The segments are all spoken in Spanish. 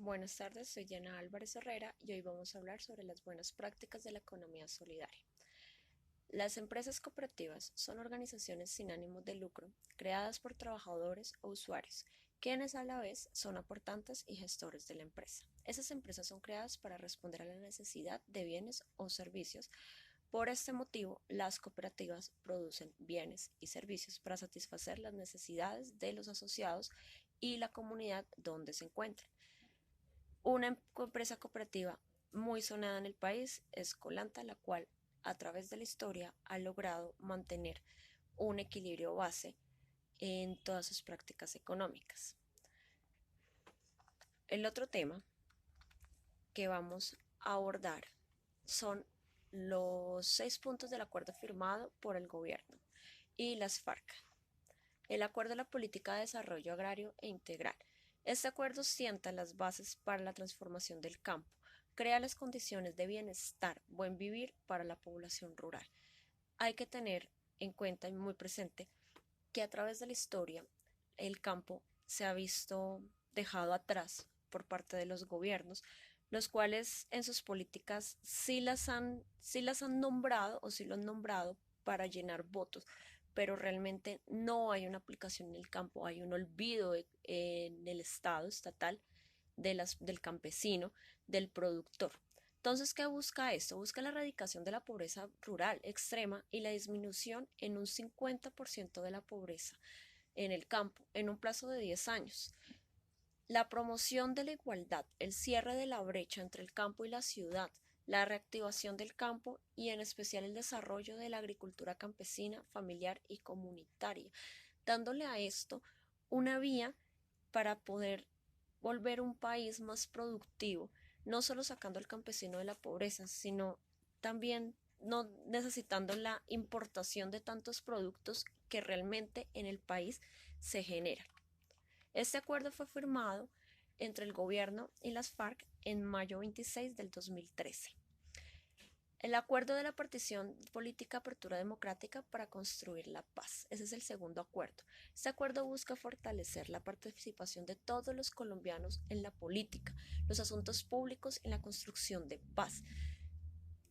Buenas tardes, soy Diana Álvarez Herrera y hoy vamos a hablar sobre las buenas prácticas de la economía solidaria. Las empresas cooperativas son organizaciones sin ánimo de lucro creadas por trabajadores o usuarios, quienes a la vez son aportantes y gestores de la empresa. Esas empresas son creadas para responder a la necesidad de bienes o servicios. Por este motivo, las cooperativas producen bienes y servicios para satisfacer las necesidades de los asociados y la comunidad donde se encuentran. Una empresa cooperativa muy sonada en el país es Colanta, la cual a través de la historia ha logrado mantener un equilibrio base en todas sus prácticas económicas. El otro tema que vamos a abordar son los 6 puntos del acuerdo firmado por el gobierno y las FARC. El Acuerdo de la Política de Desarrollo Agrario e Integral. Este acuerdo sienta las bases para la transformación del campo, crea las condiciones de bienestar, buen vivir para la población rural. Hay que tener en cuenta y muy presente que a través de la historia el campo se ha visto dejado atrás por parte de los gobiernos, los cuales en sus políticas sí las han nombrado o sí lo han nombrado para llenar votos, pero realmente no hay una aplicación en el campo, hay un olvido en el Estado estatal del campesino, del productor. Entonces, ¿qué busca esto? Busca la erradicación de la pobreza rural extrema y la disminución en un 50% de la pobreza en el campo en un plazo de 10 años. La promoción de la igualdad, el cierre de la brecha entre el campo y la ciudad, la reactivación del campo y en especial el desarrollo de la agricultura campesina, familiar y comunitaria, dándole a esto una vía para poder volver un país más productivo, no solo sacando al campesino de la pobreza, sino también no necesitando la importación de tantos productos que realmente en el país se generan. Este acuerdo fue firmado entre el gobierno y las FARC en mayo 26 del 2013. El acuerdo de la partición política apertura democrática para construir la paz. Ese es el segundo acuerdo. Este acuerdo busca fortalecer la participación de todos los colombianos en la política, los asuntos públicos y la construcción de paz.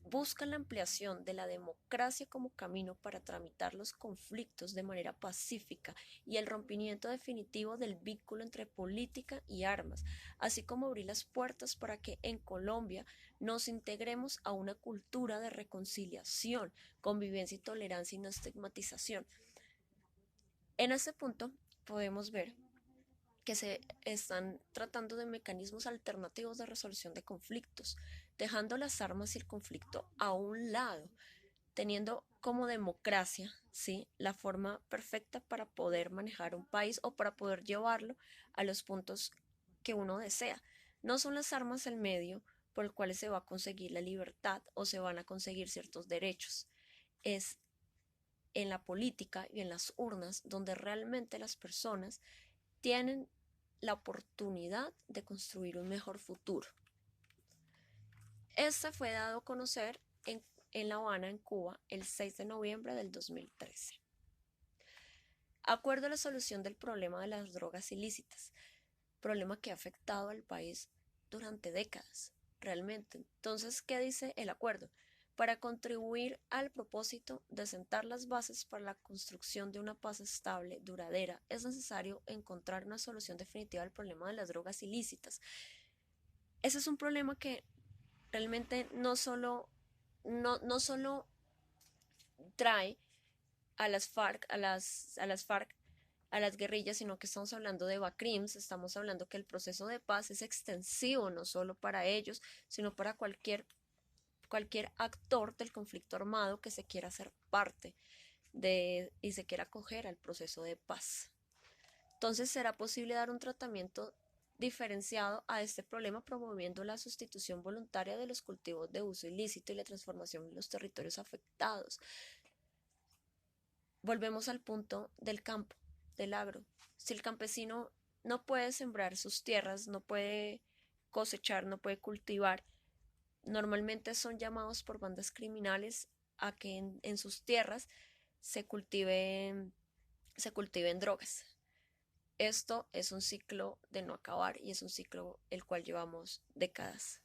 Busca la ampliación de la democracia como camino para tramitar los conflictos de manera pacífica y el rompimiento definitivo del vínculo entre política y armas, así como abrir las puertas para que en Colombia nos integremos a una cultura de reconciliación, convivencia y tolerancia y no estigmatización. En este punto podemos ver que se están tratando de mecanismos alternativos de resolución de conflictos, dejando las armas y el conflicto a un lado, teniendo como democracia, ¿sí?, la forma perfecta para poder manejar un país o para poder llevarlo a los puntos que uno desea. No son las armas el medio por el cual se va a conseguir la libertad o se van a conseguir ciertos derechos. Es en la política y en las urnas donde realmente las personas tienen la oportunidad de construir un mejor futuro. Este fue dado a conocer en La Habana, en Cuba, el 6 de noviembre del 2013. Acuerdo a la solución del problema de las drogas ilícitas, problema que ha afectado al país durante décadas, realmente. Entonces, ¿qué dice el acuerdo? Para contribuir al propósito de sentar las bases para la construcción de una paz estable, duradera, es necesario encontrar una solución definitiva al problema de las drogas ilícitas. Ese es un problema que realmente no solo trae a las FARC, a las guerrillas, sino que estamos hablando de BACRIMS, estamos hablando que el proceso de paz es extensivo no solo para ellos, sino para cualquier actor del conflicto armado que se quiera hacer parte y se quiera acoger al proceso de paz. Entonces, ¿será posible dar un tratamiento diferenciado a este problema promoviendo la sustitución voluntaria de los cultivos de uso ilícito y la transformación en los territorios afectados? Volvemos al punto del campo, del agro. Si el campesino no puede sembrar sus tierras, no puede cosechar, no puede cultivar, normalmente son llamados por bandas criminales a que en sus tierras se cultiven drogas. Esto es un ciclo de no acabar y es un ciclo el cual llevamos décadas.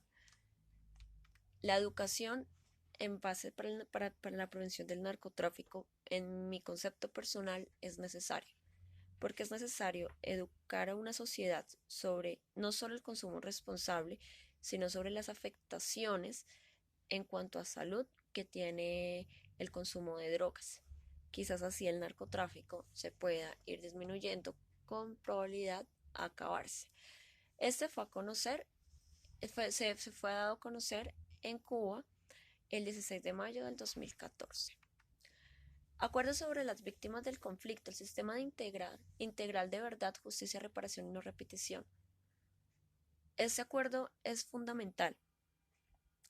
La educación en base para la prevención del narcotráfico, en mi concepto personal, es necesario, porque es necesario educar a una sociedad sobre no solo el consumo responsable, sino sobre las afectaciones en cuanto a salud que tiene el consumo de drogas. Quizás así el narcotráfico se pueda ir disminuyendo con probabilidad a acabarse. Este fue a conocer, se fue dado a conocer en Cuba el 16 de mayo del 2014. Acuerdo sobre las víctimas del conflicto, el sistema de integral de verdad, justicia, reparación y no repetición. Este acuerdo es fundamental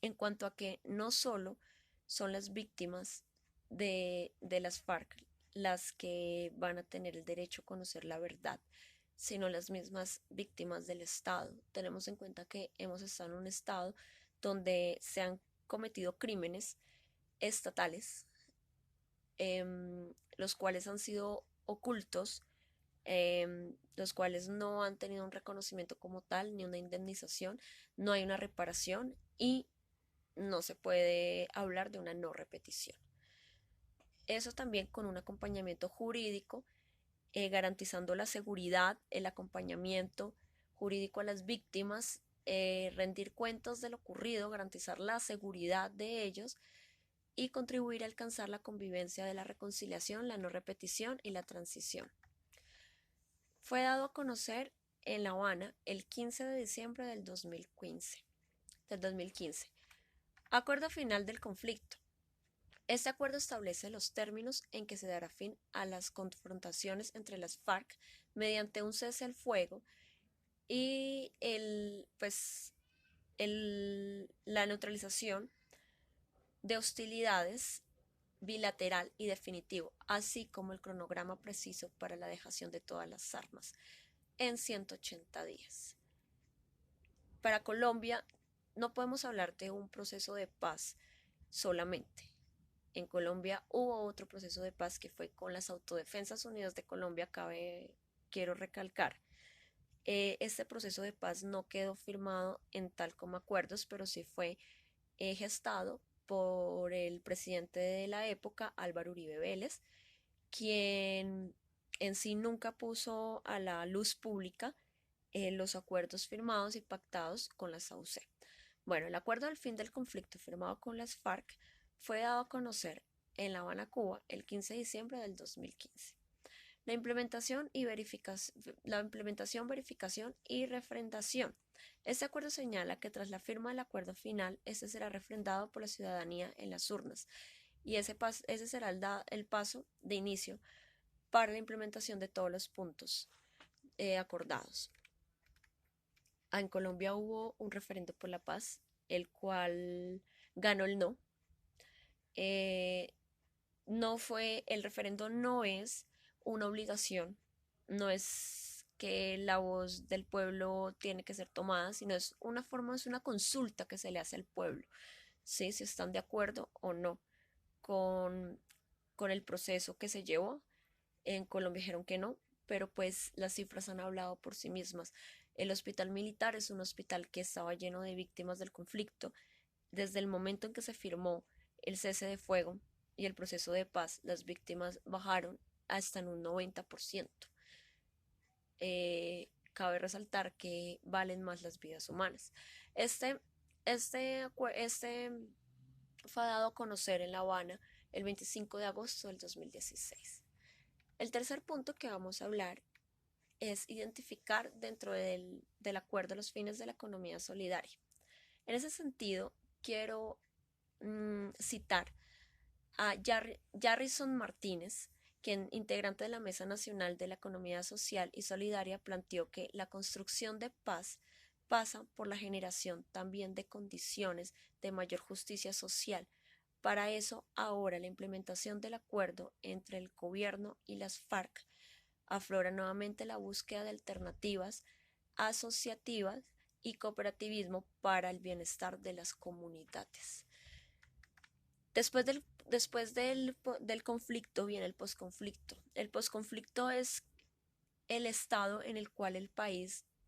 en cuanto a que no solo son las víctimas de las FARC las que van a tener el derecho a conocer la verdad, sino las mismas víctimas del Estado. Tenemos en cuenta que hemos estado en un Estado donde se han cometido crímenes estatales, los cuales han sido ocultos, los cuales no han tenido un reconocimiento como tal, ni una indemnización, no hay una reparación y no se puede hablar de una no repetición. Eso también con un acompañamiento jurídico, garantizando la seguridad, el acompañamiento jurídico a las víctimas, rendir cuentas de lo ocurrido, garantizar la seguridad de ellos y contribuir a alcanzar la convivencia de la reconciliación, la no repetición y la transición. Fue dado a conocer en La Habana el 15 de diciembre del 2015. Acuerdo final del conflicto. Este acuerdo establece los términos en que se dará fin a las confrontaciones entre las FARC mediante un cese al fuego y la neutralización de hostilidades bilateral y definitivo, así como el cronograma preciso para la dejación de todas las armas en 180 días. Para Colombia no podemos hablar de un proceso de paz solamente. En Colombia hubo otro proceso de paz que fue con las Autodefensas Unidas de Colombia, quiero recalcar. Este proceso de paz no quedó firmado en tal como acuerdos, pero sí fue gestado por el presidente de la época, Álvaro Uribe Vélez, quien en sí nunca puso a la luz pública los acuerdos firmados y pactados con las AUC. Bueno, el acuerdo del fin del conflicto firmado con las FARC fue dado a conocer en La Habana, Cuba, el 15 de diciembre del 2015. La implementación, verificación y refrendación. Este acuerdo señala que tras la firma del acuerdo final, este será refrendado por la ciudadanía en las urnas y ese será el paso de inicio para la implementación de todos los puntos acordados. En Colombia hubo un referendo por la paz, el cual ganó el no. El referendo no es una obligación, no es que la voz del pueblo tiene que ser tomada, sino es una consulta que se le hace al pueblo, ¿sí? Si están de acuerdo o no con, con el proceso que se llevó. En Colombia dijeron que no, pero pues las cifras han hablado por sí mismas. El hospital militar es un hospital que estaba lleno de víctimas del conflicto. Desde el momento en que se firmó el cese de fuego y el proceso de paz, las víctimas bajaron hasta en un 90%. Cabe resaltar que valen más las vidas humanas. Este fue dado a conocer en La Habana el 25 de agosto del 2016. El tercer punto que vamos a hablar es identificar dentro del acuerdo los fines de la economía solidaria. En ese sentido, quiero citar a Jarrison Martínez, quien, integrante de la Mesa Nacional de la Economía Social y Solidaria, planteó que la construcción de paz pasa por la generación también de condiciones de mayor justicia social. Para eso, ahora la implementación del acuerdo entre el gobierno y las FARC aflora nuevamente la búsqueda de alternativas asociativas y cooperativismo para el bienestar de las comunidades. Después del conflicto viene el posconflicto. El posconflicto es el estado en el cual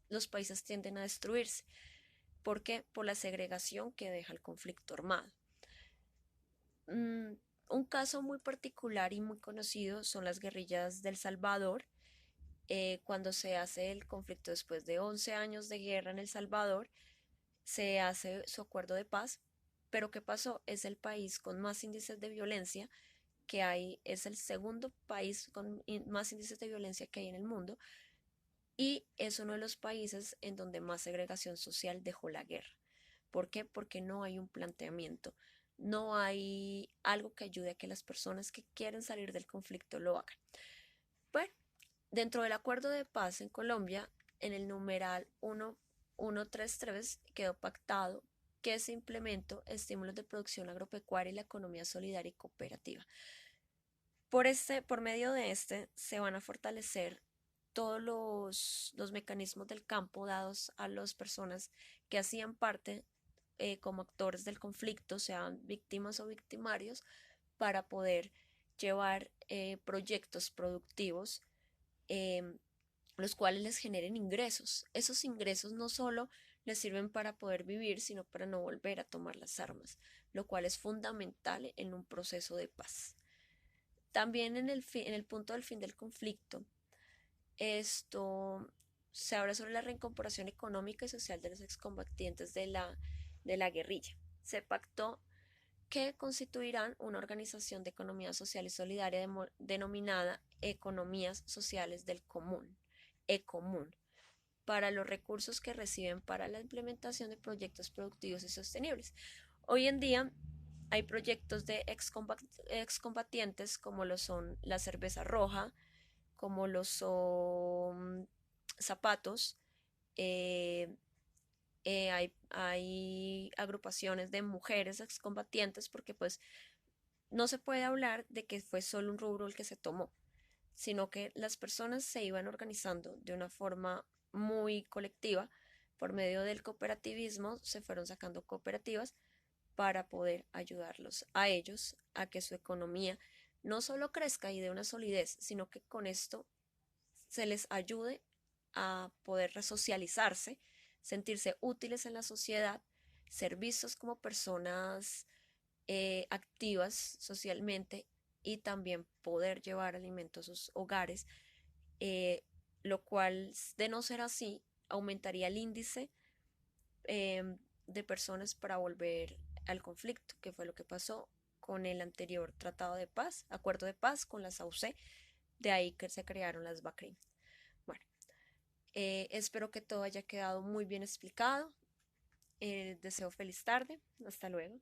los países tienden a destruirse. ¿Por qué? Por la segregación que deja el conflicto armado. Un caso muy particular y muy conocido son las guerrillas del Salvador. Cuando se hace el conflicto después de 11 años de guerra en El Salvador, se hace su acuerdo de paz, pero ¿qué pasó? Es el país con más índices de violencia que hay, es el segundo país con más índices de violencia que hay en el mundo y es uno de los países en donde más segregación social dejó la guerra. ¿Por qué? Porque no hay un planteamiento, no hay algo que ayude a que las personas que quieren salir del conflicto lo hagan. Bueno, dentro del acuerdo de paz en Colombia, en el numeral 1.133 quedó pactado que se implementó estímulos de producción agropecuaria y la economía solidaria y cooperativa. Por medio de se van a fortalecer todos los mecanismos del campo dados a las personas que hacían parte como actores del conflicto, sean víctimas o victimarios, para poder llevar proyectos productivos, eh, los cuales les generen ingresos. Esos ingresos no solo les sirven para poder vivir, sino para no volver a tomar las armas, lo cual es fundamental en un proceso de paz. También en el punto del fin del conflicto, esto se habla sobre la reincorporación económica y social de los excombatientes de la guerrilla. Se pactó que constituirán una organización de economía social y solidaria denominada Economías Sociales del Común, ECOMUN, para los recursos que reciben para la implementación de proyectos productivos y sostenibles. Hoy en día hay proyectos de excombatientes como lo son la cerveza roja, como lo son zapatos, eh, hay agrupaciones de mujeres excombatientes porque pues no se puede hablar de que fue solo un rubro el que se tomó, sino que las personas se iban organizando de una forma muy colectiva. Por medio del cooperativismo se fueron sacando cooperativas para poder ayudarlos a ellos a que su economía no solo crezca y dé una solidez, sino que con esto se les ayude a poder resocializarse, sentirse útiles en la sociedad, ser vistos como personas activas socialmente y también poder llevar alimento a sus hogares, eh, lo cual, de no ser así, aumentaría el índice de personas para volver al conflicto, que fue lo que pasó con el anterior tratado de paz, acuerdo de paz con las AUC, de ahí que se crearon las BACRIM. Bueno, espero que todo haya quedado muy bien explicado. Deseo feliz tarde. Hasta luego.